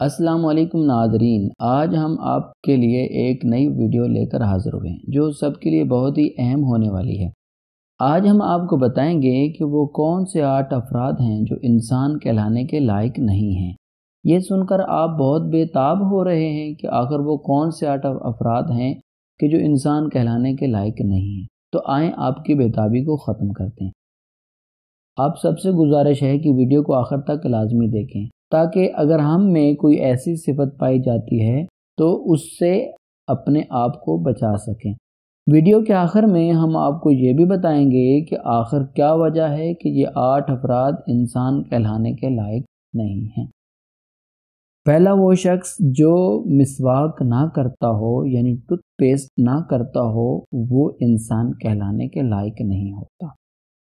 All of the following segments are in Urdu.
السلام علیکم ناظرین، آج ہم آپ کے لیے ایک نئی ویڈیو لے کر حاضر ہوئے ہیں جو سب کے لیے بہت ہی اہم ہونے والی ہے۔ آج ہم آپ کو بتائیں گے کہ وہ کون سے 8 افراد ہیں جو انسان کہلانے کے لائق نہیں ہیں۔ یہ سن کر آپ بہت بے تاب ہو رہے ہیں کہ آخر وہ کون سے 8 افراد ہیں کہ جو انسان کہلانے کے لائق نہیں ہیں۔ تو آئیں آپ کی بے تابی کو ختم کرتے ہیں۔ آپ سب سے گزارش ہے کہ ویڈیو کو آخر تک لازمی دیکھیں تاکہ اگر ہم میں کوئی ایسی صفت پائی جاتی ہے تو اس سے اپنے آپ کو بچا سکیں۔ ویڈیو کے آخر میں ہم آپ کو یہ بھی بتائیں گے کہ آخر کیا وجہ ہے کہ یہ 8 افراد انسان کہلانے کے لائق نہیں ہیں۔ پہلا وہ شخص جو مسواک نہ کرتا ہو یعنی ٹوتھ پیسٹ نہ کرتا ہو وہ انسان کہلانے کے لائق نہیں ہوتا۔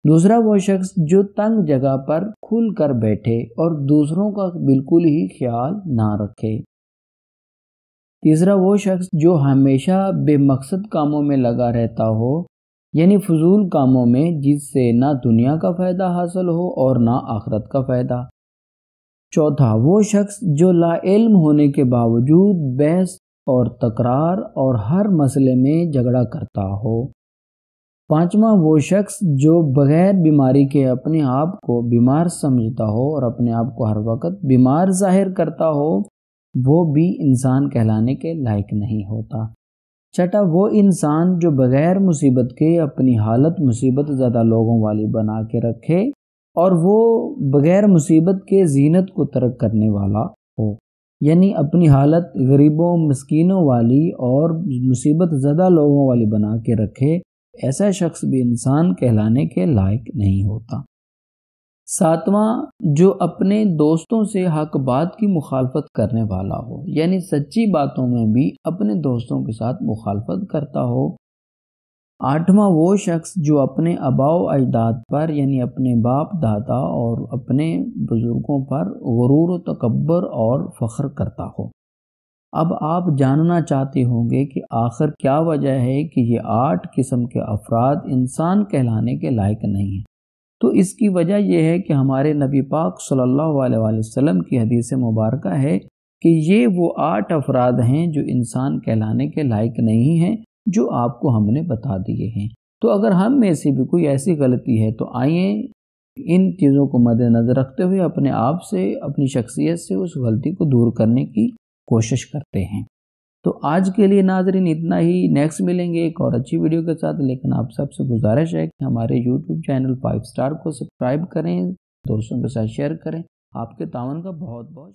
دوسرا وہ شخص جو تنگ جگہ پر کھل کر بیٹھے اور دوسروں کا بالکل ہی خیال نہ رکھے۔ تیسرا وہ شخص جو ہمیشہ بے مقصد کاموں میں لگا رہتا ہو یعنی فضول کاموں میں جس سے نہ دنیا کا فائدہ حاصل ہو اور نہ آخرت کا فائدہ۔ چوتھا وہ شخص جو لا علم ہونے کے باوجود بحث اور تکرار اور ہر مسئلے میں جھگڑا کرتا ہو۔ پانچواں وہ شخص جو بغیر بیماری کے اپنے آپ کو بیمار سمجھتا ہو اور اپنے آپ کو ہر وقت بیمار ظاہر کرتا ہو وہ بھی انسان کہلانے کے لائق نہیں ہوتا۔ چھٹا وہ انسان جو بغیر مصیبت کے اپنی حالت مصیبت زدہ لوگوں والی بنا کے رکھے اور وہ بغیر مصیبت کے زینت کو ترک کرنے والا ہو، یعنی اپنی حالت غریبوں مسکینوں والی اور مصیبت زدہ لوگوں والی بنا کے رکھے، ایسا شخص بھی انسان کہلانے کے لائق نہیں ہوتا۔ ساتواں جو اپنے دوستوں سے حق بات کی مخالفت کرنے والا ہو یعنی سچی باتوں میں بھی اپنے دوستوں کے ساتھ مخالفت کرتا ہو۔ آٹھواں وہ شخص جو اپنے آباء و اجداد پر یعنی اپنے باپ دادا اور اپنے بزرگوں پر غرور و تکبر اور فخر کرتا ہو۔ اب آپ جاننا چاہتے ہوں گے کہ آخر کیا وجہ ہے کہ یہ 8 قسم کے افراد انسان کہلانے کے لائق نہیں ہیں۔ تو اس کی وجہ یہ ہے کہ ہمارے نبی پاک صلی اللہ علیہ وسلم کی حدیث مبارکہ ہے کہ یہ وہ 8 افراد ہیں جو انسان کہلانے کے لائق نہیں ہیں جو آپ کو ہم نے بتا دیے ہیں۔ تو اگر ہم میں سے بھی کوئی ایسی غلطی ہے تو آئیے ان چیزوں کو مد نظر رکھتے ہوئے اپنے آپ سے اپنی شخصیت سے اس غلطی کو دور کرنے کی کوشش کرتے ہیں۔ تو آج کے لیے ناظرین اتنا ہی، نیکسٹ ملیں گے ایک اور اچھی ویڈیو کے ساتھ، لیکن آپ سب سے گزارش ہے کہ ہمارے یوٹیوب چینل 5 سٹار کو سبسکرائب کریں، دوستوں کے ساتھ شیئر کریں۔ آپ کے تعاون کا بہت بہت